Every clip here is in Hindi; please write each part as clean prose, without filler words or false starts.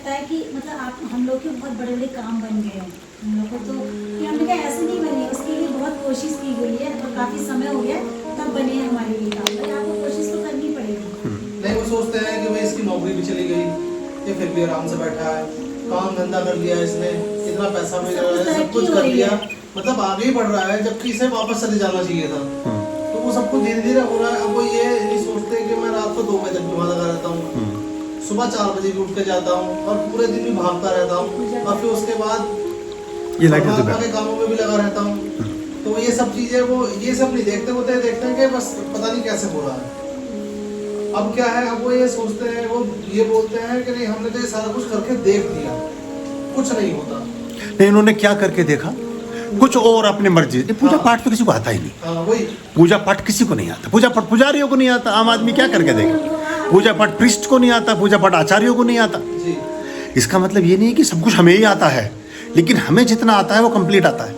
लगता है कि मतलब आप हम लोग के बहुत बड़े बड़े काम बन गए हैं हम लोग को, तो कि हमने कहा ऐसे नहीं बने, उसके लिए बहुत कोशिश की गई है और काफ़ी समय हो गया तब बने हैं हमारे लिए काम, पर आपको कोशिश तो करनी पड़ेगी। नहीं, वो सोचते हैं कि भाई इसकी नौकरी भी चली गई, ये फिर भी आराम से बैठा है, काम धंधा कर लिया इसने, इतना पैसा भी लगा है, सब कुछ कर लिया, मतलब आगे ही बढ़ रहा है, जबकि इसे वापस चले जाना चाहिए था। तो वो सबको धीरे धीरे हो रहा है। अब वो ये नहीं सोचते कि मैं रात को 2 बजे तक भी वहाँ लगा रहता हूँ, सुबह 4 बजे भी उठ के जाता हूँ और पूरे दिन भी भागता रहता हूँ, और फिर उसके बाद परमात्मा के कामों में भी लगा रहता हूँ। तो ये सब चीजें वो ये सब नहीं देखते, वो तो देखते हैं कि बस पता नहीं कैसे हो रहा है। अब क्या है, अब वो ये सोचते हैं, वो ये बोलते हैं कि नहीं हमने तो ये सारा कुछ करके देख दिया, कुछ नहीं होता। नहीं, इन्होंने क्या करके देखा, कुछ और अपनी मर्जी। पूजा पाठ तो किसी को आता ही नहीं। वही पूजा पाठ किसी को नहीं आता, पूजा पाठ पुजारियों को नहीं आता, आम आदमी क्या करके देगा। पूजा पाठ प्रिस्ट को नहीं आता, पूजा पाठ आचार्यों को नहीं आता। जी। इसका मतलब ये नहीं है कि सब कुछ हमें ही आता है, लेकिन हमें जितना आता है वो कंप्लीट आता है।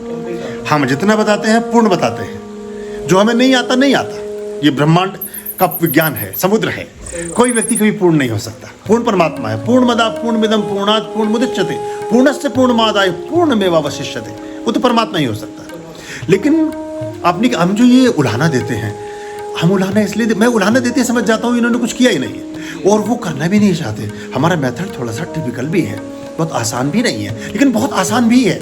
हम जितना बताते हैं पूर्ण बताते हैं, जो हमें नहीं आता नहीं आता। ये ब्रह्मांड का विज्ञान है, समुद्र है, कोई व्यक्ति कभी पूर्ण नहीं हो सकता। पूर्ण परमात्मा है। पूर्णमदा पूर्णमिदं पूर्णात् पूर्णमुदच्यते पूर्णस्य पूर्णमादाय पूर्णमेवावशिष्यते। वो तो परमात्मा ही हो सकता है। लेकिन अपनी हम जो ये उलाहना देते हैं, हम उलाहना इसलिए मैं उलाहना देते समझ जाता हूँ इन्होंने कुछ किया ही नहीं है और वो करना भी नहीं चाहते। हमारा मेथड थोड़ा सा टिपिकल भी है, बहुत आसान भी नहीं है, लेकिन बहुत आसान भी है।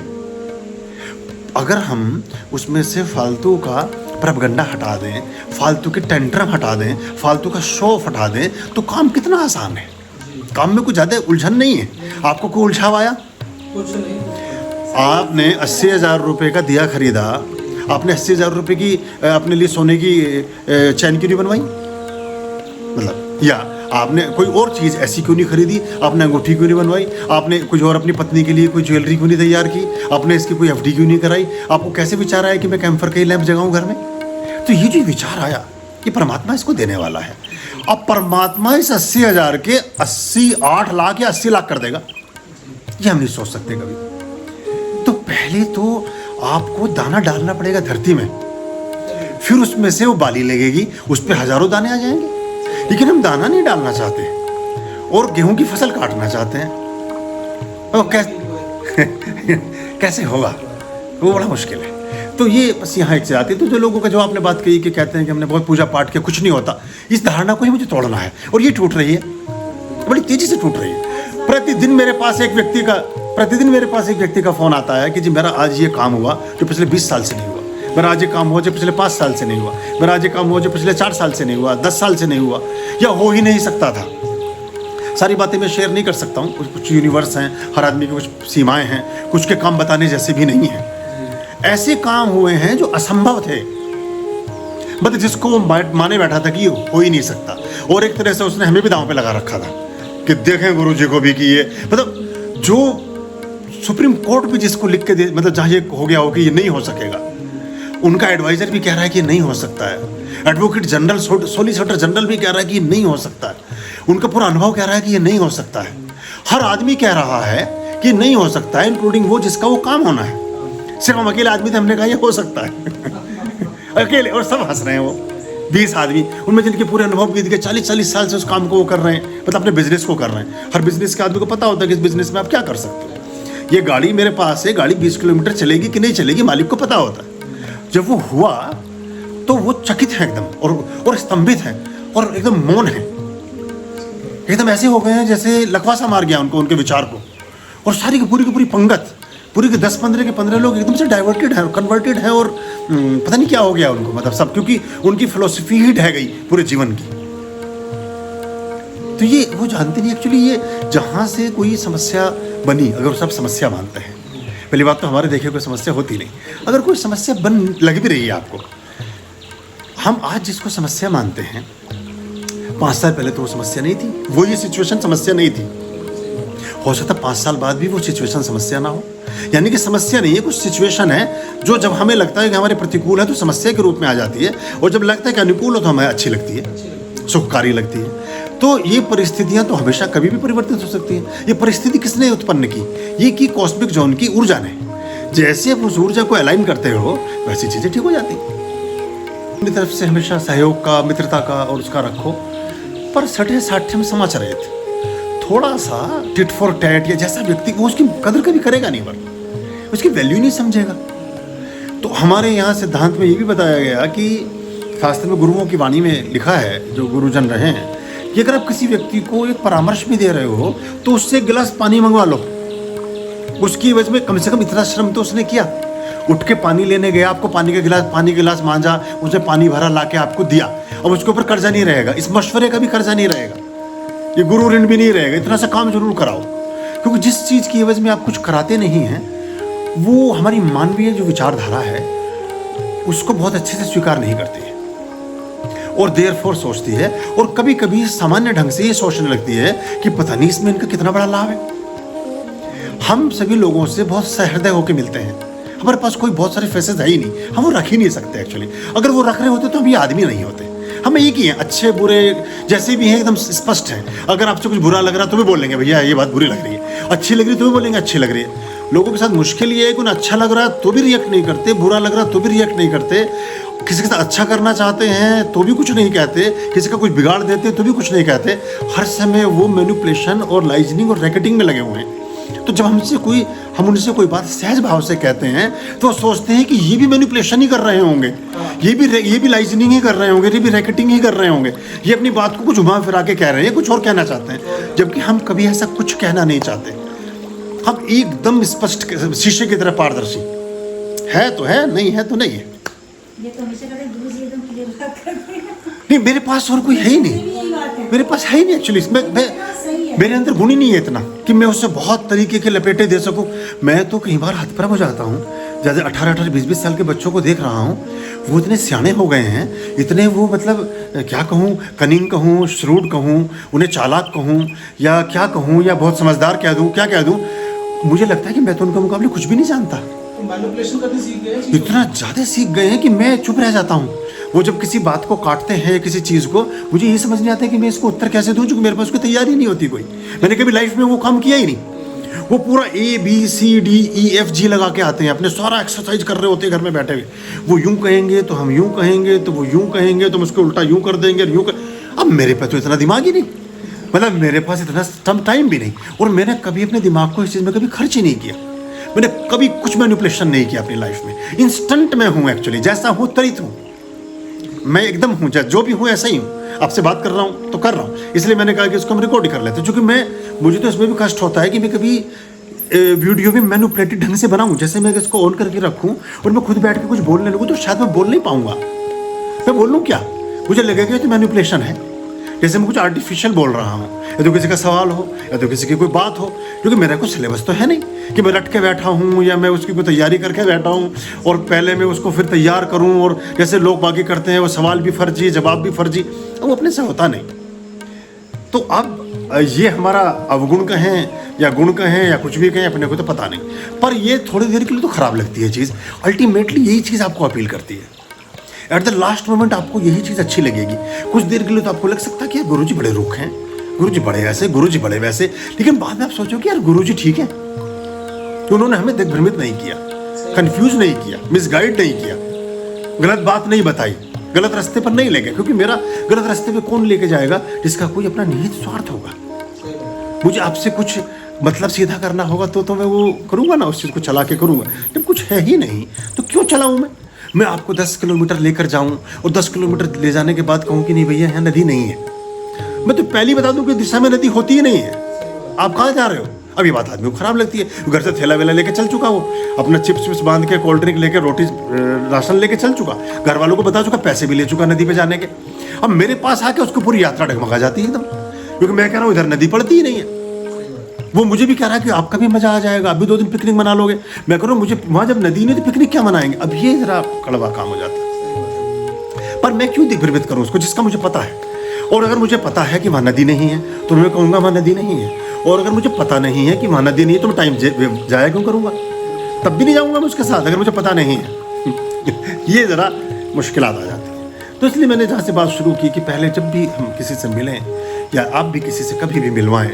अगर हम उसमें से फालतू का प्रोपगंडा हटा दें, फालतू के टेंट्रम हटा दें, फालतू का शो ऑफ हटा दें, तो काम कितना आसान है। काम में कुछ ज़्यादा उलझन नहीं है। आपको कोई उलझाव आया? कुछ नहीं। आपने 80,000 रुपये का दिया खरीदा, आपने 80,000 रुपये की अपने लिए सोने की चैन क्यों नहीं बनवाई? मतलब या आपने कोई और चीज़ ऐसी क्यों नहीं खरीदी? आपने अंगूठी क्यों नहीं बनवाई? आपने कुछ और अपनी पत्नी के लिए कोई ज्वेलरी क्यों नहीं तैयार की? आपने इसकी कोई एफडी क्यों नहीं कराई? आपको कैसे विचार आया कि मैं कैम्फर का ही लैंप जगाऊं घर में? तो ये जो विचार आया कि परमात्मा इसको देने वाला है, अब परमात्मा इस 80,000 के 8 लाख या 80 लाख कर देगा, ये हम नहीं सोच सकते कभी। तो पहले तो आपको दाना डालना पड़ेगा धरती में, फिर उसमें से वो बाली लगेगी, उस पर हजारों दाने आ जाएंगे। लेकिन हम दाना नहीं डालना चाहते और गेहूं की फसल काटना चाहते हैं। और कैसे होगा? वो बड़ा मुश्किल है। तो ये बस यहाँ एक से आती है। तो जो लोगों का जो आपने बात कही कि कहते हैं कि हमने बहुत पूजा पाठ किया, कुछ नहीं होता, इस धारणा को ही मुझे तोड़ना है। और ये टूट रही है, बड़ी तेजी से टूट रही है। प्रतिदिन मेरे पास एक व्यक्ति का फोन आता है कि जी मेरा आज ये काम हुआ जो पिछले 20 साल से नहीं हुआ, मेरा आज ये काम हुआ जो पिछले 5 साल से नहीं हुआ, मेरा आज ये काम हुआ जो पिछले 4 साल से नहीं हुआ, 10 साल से नहीं हुआ, या हो ही नहीं सकता था। सारी बातें मैं शेयर नहीं कर सकता हूँ, कुछ यूनिवर्स हैं, हर आदमी की कुछ सीमाएं हैं, कुछ के काम बताने जैसे भी नहीं हैं। ऐसे काम हुए हैं जो असंभव थे, मतलब जिसको वो माने बैठा था कि ये हो ही नहीं सकता। और एक तरह से उसने हमें भी दांव पे लगा रखा था कि देखें गुरु जी को भी कि ये, मतलब जो सुप्रीम कोर्ट भी जिसको लिख के दे, मतलब जहाँ ये हो गया हो कि ये नहीं हो सकेगा, उनका एडवाइजर भी कह रहा है कि नहीं हो सकता है। एडवोकेट जनरल, सोलिसिटर जनरल भी कह रहा है कि ये नहीं हो सकता है। उनका पूरा अनुभव कह रहा है कि ये नहीं हो सकता है। हर आदमी कह रहा है कि नहीं हो सकता है, इंक्लूडिंग वो जिसका वो काम होना है। सिर्फ हम अकेले आदमी थे, हमने कहा ये हो सकता है अकेले, और सब हंस रहे हैं। वो 20 आदमी उनमें जिनके पूरे अनुभव बीत गए, 40 साल से उस काम को वो कर रहे हैं, मतलब अपने बिजनेस को कर रहे हैं। हर बिजनेस के आदमी को पता होता है कि इस बिजनेस में आप क्या कर सकते हो। ये गाड़ी मेरे पास है, गाड़ी 20 किलोमीटर चलेगी कि नहीं चलेगी मालिक को पता होता है। जब वो हुआ तो वो चकित है एकदम और स्तंभित है और एकदम मौन है, एकदम ऐसे हो गए हैं जैसे लकवासा मार गया उनको, उनके विचार को। और सारी की पूरी पंगत, पूरी के 10-15 के 15 लोग एकदम से डाइवर्टेड है, कन्वर्टेड है, और पता नहीं क्या हो गया उनको, मतलब सब, क्योंकि उनकी फिलोसफी ही ढह गई पूरे जीवन की। तो ये वो जानते नहीं एक्चुअली, ये जहाँ से कोई समस्या बनी, अगर सब समस्या मानते हैं, पहली बात तो हमारे देखे कोई समस्या होती नहीं। अगर कोई समस्या बन लग भी रही है आपको, हम आज जिसको समस्या मानते हैं, 5 साल पहले तो वो समस्या नहीं थी, वो ये सिचुएशन समस्या नहीं थी। हो सकता 5 साल बाद भी वो सिचुएशन समस्या ना हो। यानी कि समस्या नहीं है, कुछ सिचुएशन है जो जब हमें लगता है कि हमारे प्रतिकूल है तो समस्या के रूप में आ जाती है, और जब लगता है कि अनुकूल हो तो हमें अच्छी लगती है, सुखकारी लगती है। तो ये परिस्थितियां तो हमेशा कभी भी परिवर्तित हो सकती हैं। ये परिस्थिति किसने उत्पन्न की? ये की कॉस्मिक जोन की ऊर्जा ने। जैसे आप उस ऊर्जा को अलाइन करते हो वैसी चीज़ें ठीक हो जाती हैं। अपनी तरफ से हमेशा सहयोग का, मित्रता का और उसका रखो, पर सठे साठे में समाचार थे, थोड़ा सा टिट फॉर टैट या जैसा व्यक्ति वो उसकी कदर कभी करेगा नहीं, पर उसकी वैल्यू नहीं समझेगा। तो हमारे यहाँ सिद्धांत में ये भी बताया गया कि शास्त्र में गुरुओं की वाणी में लिखा है, जो गुरुजन रहे हैं, कि अगर आप किसी व्यक्ति को एक परामर्श भी दे रहे हो तो उससे एक गिलास पानी मंगवा लो। उसकी वजह में कम से कम इतना श्रम तो उसने किया, उठ के पानी लेने गया, आपको पानी का गिलास मांझा, उसने पानी भरा ला के आपको दिया। अब उसके ऊपर कर्जा नहीं रहेगा, इस मशवरे का भी कर्जा नहीं रहेगा, ये गुरु ऋण भी नहीं रहेगा। इतना सा काम जरूर कराओ, क्योंकि जिस चीज़ की एवज में आप कुछ कराते नहीं हैं वो हमारी मानवीय जो विचारधारा है उसको बहुत अच्छे से स्वीकार नहीं करती है और देर फोर सोचती है, और कभी कभी सामान्य ढंग से ये सोचने लगती है कि पता नहीं इसमें इनका कितना बड़ा लाभ है। हम सभी लोगों से बहुत सहृदय होकर मिलते हैं, हमारे पास कोई बहुत सारे फेसेस है ही नहीं, हम वो रख ही नहीं सकते एक्चुअली। अगर वो रख रहे होते तो हम ये आदमी नहीं होते। हम एक ही हैं, अच्छे बुरे जैसे भी हैं, एकदम स्पष्ट हैं। अगर आपसे कुछ बुरा लग रहा है तो भी बोलेंगे भैया ये बात बुरी लग रही है, अच्छी लग रही है तो भी बोलेंगे अच्छी लग रही है। लोगों के साथ मुश्किल ये है कि उन्हें अच्छा लग रहा है तो भी रिएक्ट नहीं करते, बुरा लग रहा है तो भी रिएक्ट नहीं करते। किसी के साथ अच्छा करना चाहते हैं तो भी कुछ नहीं कहते, किसी का कुछ बिगाड़ देते तो भी कुछ नहीं कहते। हर समय वो मैनिपुलेशन और लाइजनिंग और रैकेटिंग में लगे हुए हैं। तो जब हम उनसे कोई बात सहज भाव से कहते हैं तो सोचते हैं कि ये भी मैनिपुलेशन ही कर रहे होंगे, ये भी लाइजनिंग ही कर रहे होंगे, ये भी रैकेटिंग ही कर रहे होंगे, ये अपनी बात को कुछ घुमा फिरा के कह रहे हैं, कुछ और कहना चाहते हैं, जबकि हम कभी ऐसा कुछ कहना नहीं चाहते। हम एकदम स्पष्ट शीशे की तरह पारदर्शी है तो है, नहीं है तो नहीं है। ये तो हमेशा कहते हैं गुरु जी एकदम क्लियर बात करते हैं। नहीं, मेरे पास और कोई है ही नहीं, यही बात है। मेरे पास है ही नहीं एक्चुअली। मेरे अंदर गुण ही नहीं है इतना कि मैं उससे बहुत तरीके के लपेटे दे सकूं। मैं तो कई बार हतप्रभ हो जाता हूँ, जैसे 18-18, 20-20 साल के बच्चों को देख रहा हूँ, वो इतने सियाने हो गए हैं, इतने वो मतलब क्या कहूँ, कनिंग कहूँ, श्रूड कहूँ, उन्हें चालाक कहूँ या क्या कहूँ, या बहुत समझदार कह दूँ, क्या कह दूँ। मुझे लगता है कि मैं तो उनके मुकाबले कुछ भी नहीं जानता। मैनिपुलेशन करने सीख गए, इतना ज़्यादा सीख गए हैं कि मैं चुप रह जाता हूँ। वो जब किसी बात को काटते हैं, किसी चीज़ को, मुझे ये समझ नहीं आता कि मैं इसको उत्तर कैसे दूँ, क्योंकि मेरे पास कोई तैयारी नहीं होती कोई। मैंने कभी लाइफ में वो काम किया ही नहीं। वो पूरा ABCDEFG लगा के आते हैं, अपने सारा एक्सरसाइज कर रहे होते हैं घर में बैठे हुए। वो यूँ कहेंगे तो हम यूँ कहेंगे, तो वो यूँ कहेंगे तो हम उसको उल्टा यूँ कर देंगे, यूँ कर। अब मेरे पास तो इतना दिमाग ही नहीं, मतलब मेरे पास इतना टाइम भी नहीं, और मैंने कभी अपने दिमाग को इस चीज़ में कभी खर्च ही नहीं किया। मैंने कभी कुछ मैनिपुलेशन नहीं किया अपनी लाइफ में। इंस्टेंट में हूँ एक्चुअली, जैसा हूँ त्वरित हूँ मैं, एकदम हूँ, जो भी हूँ ऐसा ही हूँ। आपसे बात कर रहा हूँ तो कर रहा हूँ, इसलिए मैंने कहा कि इसको हम रिकॉर्ड ही कर लेते हैं, क्योंकि मुझे तो इसमें भी कष्ट होता है कि मैं कभी वीडियो भी मैनिपुलेटेड ढंग से बनाऊँ। जैसे मैं इसको ऑन करके रखूँ और मैं खुद बैठ के कुछ बोलने लगूँ तो शायद मैं बोल नहीं पाऊँगा। मैं बोल लूँ क्या, मुझे लगेगा तो मैनिपुलेशन है, जैसे मैं कुछ आर्टिफिशियल बोल रहा हूँ, या तो किसी का सवाल हो या तो किसी की कोई बात हो, क्योंकि मेरा कोई सिलेबस तो है नहीं कि मैं रट के बैठा हूँ या मैं उसकी कोई तैयारी करके बैठा हूँ और पहले मैं उसको फिर तैयार करूँ, और जैसे लोग बाकी करते हैं वो सवाल भी फर्जी, जवाब भी फर्जी, वो अपने से होता नहीं। तो अब ये हमारा अवगुण कहें या गुण कहें या कुछ भी कहें, अपने को तो पता नहीं, पर ये थोड़ी देर के लिए तो ख़राब लगती है चीज़। अल्टीमेटली यही चीज़ आपको अपील करती है। एट द लास्ट मोमेंट आपको यही चीज़ अच्छी लगेगी। कुछ देर के लिए तो आपको लग सकता है कि यार गुरुजी बड़े रुख हैं, गुरुजी बड़े ऐसे, गुरुजी बड़े वैसे, लेकिन बाद में आप सोचो कि यार गुरुजी ठीक है, तो उन्होंने हमें दिग्भ्रमित नहीं किया, कंफ्यूज नहीं किया, मिसगाइड नहीं किया, गलत बात नहीं बताई, गलत रास्ते पर नहीं ले गए। क्योंकि मेरा गलत रास्ते पे कौन लेके जाएगा, जिसका कोई अपना निहित स्वार्थ होगा। मुझे आपसे कुछ मतलब सीधा करना होगा तो मैं वो करूँगा ना, उस चीज़ को चला के करूँगा। जब कुछ है ही नहीं तो क्यों चलाऊँ मैं आपको 10 किलोमीटर लेकर जाऊं और 10 किलोमीटर ले जाने के बाद कहूं कि नहीं भैया यहाँ नदी नहीं है। मैं तो पहले बता दूं कि दिशा में नदी होती ही नहीं है, आप कहाँ जा रहे हो। अब ये बात आदमी को खराब लगती है। घर से थैला वेला लेके चल चुका, वो अपना चिप्स विप्स बांध के, कोल्ड ड्रिंक लेके, रोटी राशन लेके चल चुका, घर वालों को बता चुका, पैसे भी ले चुका नदी पे जाने के। अब मेरे पास आके उसको पूरी यात्रा डगमगा जाती है एकदम, क्योंकि मैं कह रहा हूँ इधर नदी पड़ती ही नहीं है। वो मुझे भी कह रहा है कि आपका भी मजा आ जाएगा, अभी 2 दिन पिकनिक मना लोगे। मैं कह रहा हूँ मुझे वहाँ जब नदी नहीं तो पिकनिक क्या मनाएंगे। अब ये जरा कड़वा काम हो जाता है। पर मैं क्यों दिग्भ्रमित करूँ उसको, जिसका मुझे पता है। और अगर मुझे पता है कि वहाँ नदी नहीं है तो मैं कहूँगा वहाँ नदी नहीं है, और अगर मुझे पता नहीं है कि वहाँ नदी नहीं है तो मैं टाइम जाया क्यों करूँगा, तब भी नहीं जाऊँगा मैं उसके साथ अगर मुझे पता नहीं है। ये ज़रा मुश्किल आ जाती है। तो इसलिए मैंने जहाँ से बात शुरू की कि पहले जब भी हम किसी से मिलें या आप भी किसी से कभी भी मिलवाएं,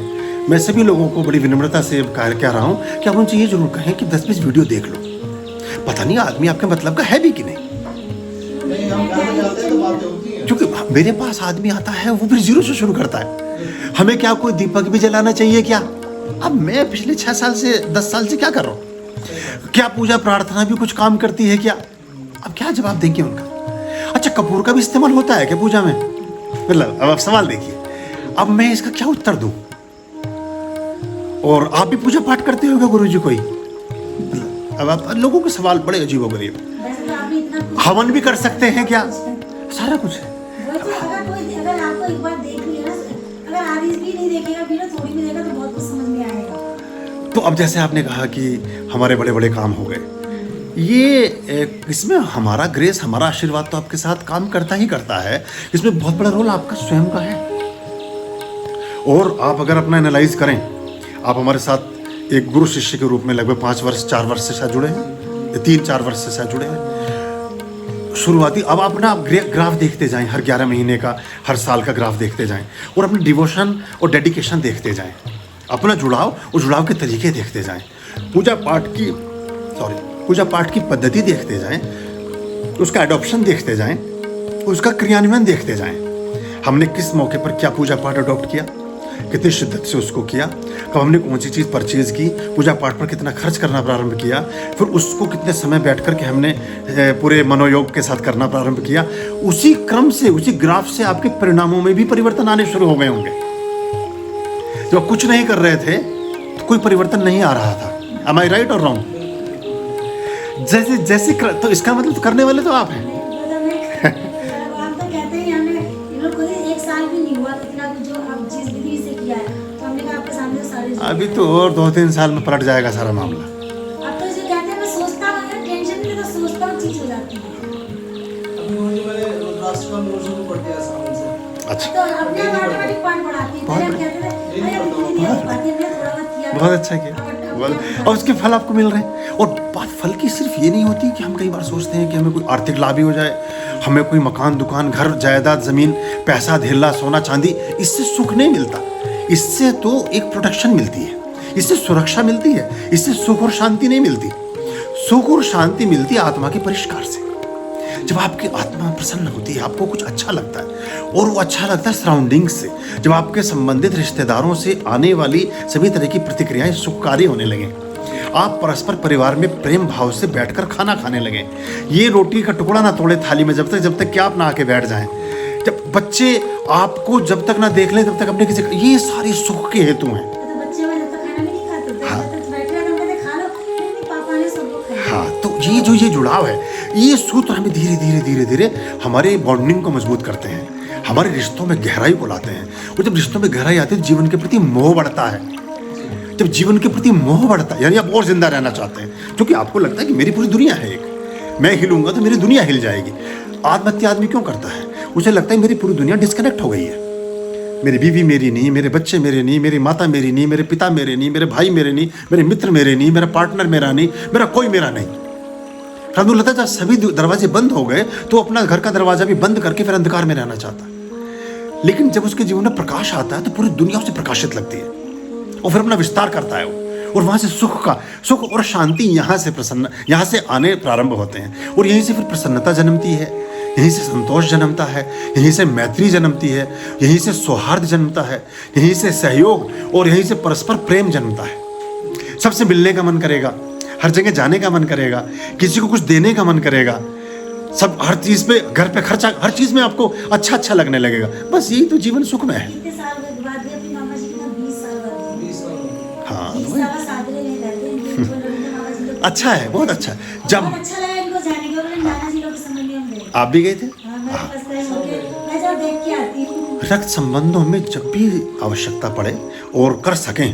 मैं सभी लोगों को बड़ी विनम्रता से कह रहा हूँ कि आप उनसे ये जरूर कहें कि 10-20 वीडियो देख लो। पता नहीं आदमी आपके मतलब का है भी कि नहीं। हम कहना चाहते हैं तो बातें होती हैं। क्योंकि मेरे पास आदमी आता है वो फिर जीरो से शुरू करता है। हमें क्या कोई दीपक भी जलाना चाहिए क्या? अब मैं पिछले 6 साल से 10 साल से क्या कर रहा हूँ? क्या पूजा प्रार्थना भी कुछ काम करती है क्या? अब क्या जवाब देंगे उनका? अच्छा, कपूर का भी इस्तेमाल होता है क्या पूजा में? मतलब अब आप सवाल देखिए, अब मैं इसका क्या उत्तर दूं? और आप भी पूजा पाठ करते होगे गुरु जी कोई? अब आप लोगों के सवाल बड़े अजीब गरीब। वैसे तो आपने इतना कुछ हवन भी कर सकते हैं क्या? सारा कुछ है। वही तो, अगर आपको एक बार देख लिया ना, अगर आदमी भी नहीं देखेगा भी ना, थोड़ी भी देखेगा तो बहुत कुछ समझ में आएगा। तो अब जैसे आपने कहा कि हमारे बड़े बड़े काम हो गए, ये इसमें हमारा ग्रेस, हमारा आशीर्वाद तो आपके साथ काम करता ही करता है। इसमें बहुत बड़ा रोल आपका स्वयं का है। और आप अगर अपना एनालाइज करें, आप हमारे साथ एक गुरु शिष्य के रूप में लगभग 5 वर्ष 4 वर्ष से शायद जुड़े हैं, 3-4 वर्ष से शायद जुड़े हैं शुरुआती। अब आप ना ग्राफ देखते जाएं, हर 11 महीने का, हर साल का ग्राफ देखते जाएं, और अपने डिवोशन और डेडिकेशन देखते जाएं, अपना जुड़ाव और जुड़ाव के तरीके देखते जाएं, पूजा पाठ की पद्धति देखते जाएं, उसका एडॉप्शन देखते जाएं, उसका क्रियान्वयन देखते जाएं। हमने किस मौके पर क्या पूजा पाठ अडॉप्ट किया, कितनी शिद्दत से उसको किया, कब हमने कौन सी चीज़ परचेज की, पूजा पाठ पर कितना खर्च करना प्रारंभ किया, फिर उसको कितने समय बैठ कर के हमने पूरे मनोयोग के साथ करना प्रारंभ किया। उसी क्रम से, उसी ग्राफ से आपके परिणामों में भी परिवर्तन आने शुरू हो गए होंगे। जब कुछ नहीं कर रहे थे तो कोई परिवर्तन नहीं आ रहा था। Am I right or wrong? जैसे तो इसका मतलब करने वाले तो आप हैं। आप तो कहते हैं हमें इन लोग खुद ही 1 साल भी नहीं हुआ इतना कुछ जो आप जिस विधि से किया है, तो हमने कहा आपके सामने सारे अभी तो और 2-3 साल में पलट जाएगा सारा मामला। अब तो जो कहते हैं मैं सोचता हूँ, टेंशन नहीं तो सोचता हूँ, चीज हो जाती है। अभी मुझे मैंने रुद्राष्ट्र का मोर्चन भी पढ़ दिया सामने से। अच्छा, तो अपने ऑटोमेटिक पाठ बढ़ाती है। पहले हम कहते थे अरे दीदी हो पाती है, मैं थोड़ा बहुत किया, बहुत अच्छा किया। और उसके फल आपको मिल रहे हैं। और बात फल की सिर्फ ये नहीं होती कि हम कई बार सोचते हैं कि हमें कोई आर्थिक लाभ ही हो जाए, हमें कोई मकान, दुकान, घर, जायदाद, जमीन, पैसा, धेला, सोना, चांदी, इससे सुख नहीं मिलता। इससे तो एक प्रोटेक्शन मिलती है, इससे सुरक्षा मिलती है, इससे सुख और शांति नहीं मिलती। सुख और शांति मिलती है आत्मा के परिष्कार से। जब आपकी आत्मा प्रसन्न होती है, आपको कुछ अच्छा लगता है, और वो अच्छा लगता है सराउंडिंग से। जब आपके संबंधित रिश्तेदारों से आने वाली सभी तरह की प्रतिक्रियाएं सुखकारी होने लगें, आप परस्पर परिवार में प्रेम भाव से बैठकर खाना खाने लगें, ये रोटी का टुकड़ा ना तोड़े थाली में जब तक कि आप ना आके बैठ जाएं, जब बच्चे आपको जब तक ना देख लें तब तक अपने किसी, ये सारी सुख के हेतु हैं। तो बच्चे में जब तक खाना भी नहीं खाते थे, जब तक बैठे रहते हम कहते खा लो, नहीं पापा ने सबको खाया। हाँ, तो ये जुड़ाव है, ये सूत्र हमें धीरे धीरे हमारे बॉन्डिंग को मजबूत करते हैं, हमारे रिश्तों में गहराई को लाते हैं। और जब रिश्तों में गहराई आती है तो जीवन के प्रति मोह बढ़ता है। जब जीवन के प्रति मोह बढ़ता है, यानी आप और जिंदा रहना चाहते हैं, क्योंकि आपको लगता है कि मेरी पूरी दुनिया है एक, मैं हिलूंगा तो मेरी दुनिया हिल जाएगी। आत्महत्या आदमी क्यों करता है? उसे लगता है मेरी पूरी दुनिया डिस्कनेक्ट हो गई है, मेरी बीवी मेरी नहीं, मेरे बच्चे मेरे नहीं, मेरी माता मेरी नहीं, मेरे पिता मेरे नहीं, मेरे भाई मेरे नहीं, मेरे मित्र मेरे नहीं, मेरा पार्टनर मेरा नहीं, मेरा कोई मेरा नहीं। परंतु लगता है जब सभी दरवाजे बंद हो गए तो अपना घर का दरवाजा भी बंद करके फिर अंधकार में रहना चाहता है। लेकिन जब उसके जीवन में प्रकाश आता है तो पूरी दुनिया उसे प्रकाशित लगती है, और फिर अपना विस्तार करता है वो, और वहां से सुख और शांति यहाँ से आने प्रारंभ होते हैं, और यहीं से फिर प्रसन्नता जन्मती है, यहीं से संतोष जन्मता है, यहीं से मैत्री जन्मती है, यहीं से सौहार्द जन्मता है, यहीं से सहयोग, और यहीं से परस्पर प्रेम जन्मता है। सबसे मिलने का मन करेगा, हर जगह जाने का मन करेगा, किसी को कुछ देने का मन करेगा, सब हर चीज पे, घर पे खर्चा, हर चीज में आपको अच्छा लगने लगेगा। बस यही तो जीवन सुख में है। कितने साल बाद भी अपनी मामा जी का 20 साल बाद 20 साल हाँ, 20 साल सादरे नहीं रहते इनके मामा जी लोग। अच्छा है, बहुत अच्छा है। जब बहुत अच्छा लगा इनको जाने के, और नाना जी लोग के संबंध में हम गए। आप भी गए थे, हाँ, मैं फर्स्ट टाइम हो गया, मैं जब देख के आती हूँ। रक्त संबंधों में जब भी आवश्यकता पड़े और कर सकें,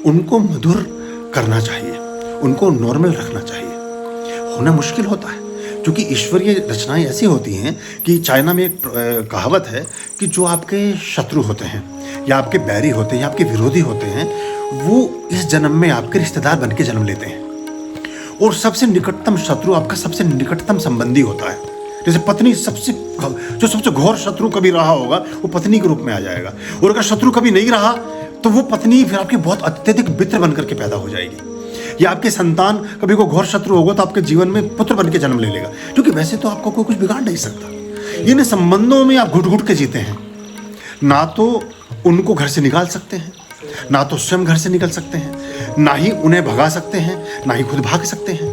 उनको मधुर करना चाहिए, उनको नॉर्मल रखना चाहिए। होना मुश्किल होता है क्योंकि ईश्वरीय रचनाएं ऐसी होती हैं कि चाइना में एक कहावत है कि जो आपके शत्रु होते हैं या आपके बैरी होते हैं या आपके विरोधी होते हैं, वो इस जन्म में आपके रिश्तेदार बन के जन्म लेते हैं, और सबसे निकटतम शत्रु आपका सबसे निकटतम संबंधी होता है। जैसे पत्नी जो सबसे घोर शत्रु कभी रहा होगा वो पत्नी के रूप में आ जाएगा, और अगर शत्रु कभी नहीं रहा तो वो पत्नी फिर आपकी बहुत अत्यधिक मित्र बनकर के पैदा हो जाएगी, या आपके संतान कभी को घोर शत्रु होगा तो आपके जीवन में पुत्र बन के जन्म ले लेगा, क्योंकि वैसे तो आपको कोई कुछ बिगाड़ नहीं सकता। इन संबंधों में आप घुट घुट के जीते हैं। ना तो उनको घर से निकाल सकते हैं, ना तो स्वयं घर से निकल सकते हैं, ना ही उन्हें भगा सकते हैं, ना ही खुद भाग सकते हैं।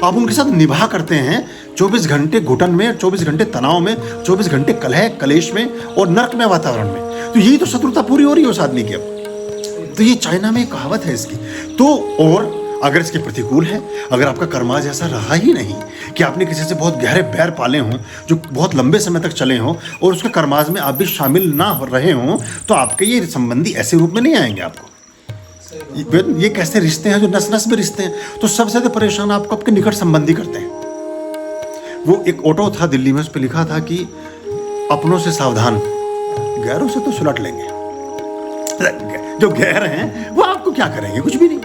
आप उनके साथ निभा करते हैं 24 घंटे घुटन में, 24 घंटे तनाव में, 24 घंटे कलह कलेश में और नर्क में वातावरण में। तो यही तो शत्रुता पूरी हो रही है उस आदमी की अब। तो ये चाइना में एक कहावत है इसकी। तो और अगर इसके प्रतिकूल है, अगर आपका कर्माज ऐसा रहा ही नहीं कि आपने किसी से बहुत गहरे बैर पाले हों जो बहुत लंबे समय तक चले हों और उसके कर्माज में आप भी शामिल ना हो रहे हों, तो आपके ये संबंधी ऐसे रूप में नहीं आएंगे आपको। ये कैसे रिश्ते हैं जो नस नस में रिश्ते हैं। तो सबसे ज़्यादा परेशान आपको आपके निकट संबंधी करते हैं। वो एक ऑटो था दिल्ली में, उस पर लिखा था कि अपनों से सावधान, गैरों से तो सुलट लेंगे। जो गैर हैं वो आपको क्या करेंगे, कुछ भी नहीं।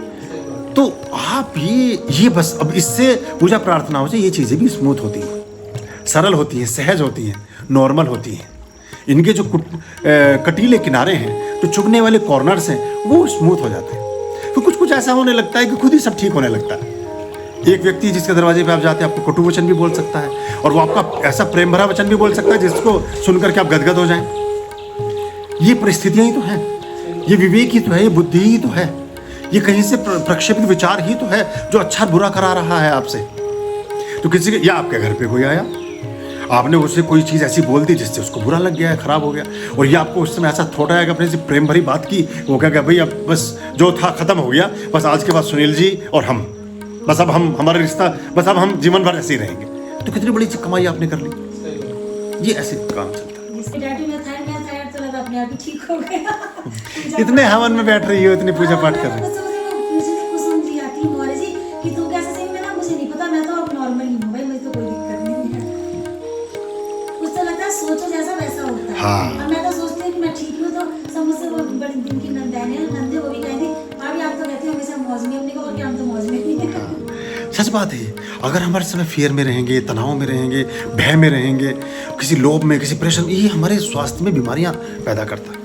तो आप ये बस अब इससे पूजा प्रार्थनाओं से ये चीज़ें भी स्मूथ होती हैं, सरल होती हैं, सहज होती हैं, नॉर्मल होती हैं। इनके जो कटीले किनारे हैं, जो चुभने वाले कॉर्नर्स हैं, वो स्मूथ हो जाते हैं। तो कुछ कुछ ऐसा होने लगता है कि खुद ही सब ठीक होने लगता है। एक व्यक्ति जिसके दरवाजे पे आप जाते हैं आपको कटु वचन भी बोल सकता है, और वो आपका ऐसा प्रेम भरा वचन भी बोल सकता है जिसको सुनकर के आप गदगद हो जाएं। ये परिस्थितियां ही तो हैं, ये विवेक ही तो है, ये बुद्धि ही तो है, ये कहीं से प्रक्षेपित विचार ही तो है जो अच्छा बुरा करा रहा है आपसे। तो किसी के या आपके घर पे कोई आया, आपने उससे कोई चीज़ ऐसी बोल दी जिससे उसको बुरा लग गया है, खराब हो गया, और ये आपको उस समय ऐसा थोड़ा है कि अपने से प्रेम भरी बात की, वो क्या भाई अब बस जो था खत्म हो गया, बस आज के बाद सुनील जी और हम, बस अब हम हमारा रिश्ता, बस अब हम जीवन भर ऐसे ही रहेंगे। तो कितनी बड़ी कमाई आपने कर ली। ये ऐसे काम चलता है। इसके डैडी में थायराइड तो लगा अपने आप ही ठीक हो गया। इतने हवन में बैठ रही हो, इतने पूजा पाठ कर रही हो। मुझे कुछ जी आती है जी कि तू कैसे सही में ना, मुझे नहीं पता, मैं तो अब नॉर्मल ही हूँ भाई, मुझे तो कोई दिक्कत नहीं है। कुछ तो लगता है सोचो जैसा वैसा होता है। हाँ। और मैं तो सोचती हूँ कि मैं ठीक हूँ, तो सब मुझसे वो बड़ी दिन की नंदे वो भी कहती भाभी आप तो कहते हो हमेशा मौज में, हमने कहा और क्या, हम तो मौज में ही हैं। सच बात है। अगर हमारे समय फियर में रहेंगे, तनाव में रहेंगे, भय में रहेंगे, किसी लोभ में, किसी प्रेशर में, ये हमारे स्वास्थ्य में बीमारियां पैदा करता है।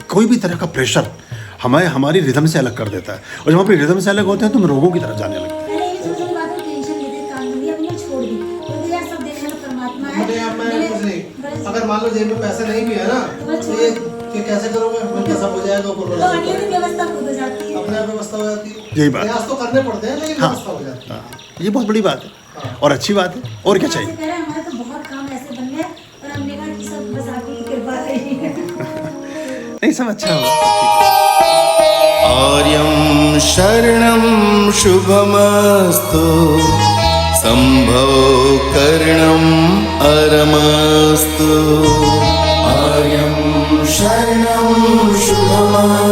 कोई भी तरह का प्रेशर हमें हमारी रिदम से अलग कर देता है, और जब हम अपनी रिदम से अलग होते हैं तो हम रोगों की तरफ जाने लगते हैं। पहले ये छोटी छोटी बातों में टेंशन लेते काम में, अब मैं छोड़ दी, क्योंकि यार सब देखने वाला परमात्मा है। मुझे यहाँ मैं कुछ नहीं, अगर मान लो जेब में पैसे नहीं भी है ना, तो ये कैसे करोगे, मन कैसा हो जाएगा, तो अन्य की व्यवस्था खुद हो जाती है, अपने आप व्यवस्था हो जाती है। यही बात, प्रयास तो करने पड़ते हैं, लेकिन व्यवस्था हो जाती है। ये बहुत बड़ी बात है और अच्छी बात है। और क्या चाहिए। हमारे तो बहुत काम ऐसे बन गए, और हमने कहा कि सब बस आपकी कृपा रही। नहीं, सब अच्छा होगा। आर्यं शरणं शुभमस्तु, संभव करणं अरमस्तु। आर्यं शरणं शुभमस्तु।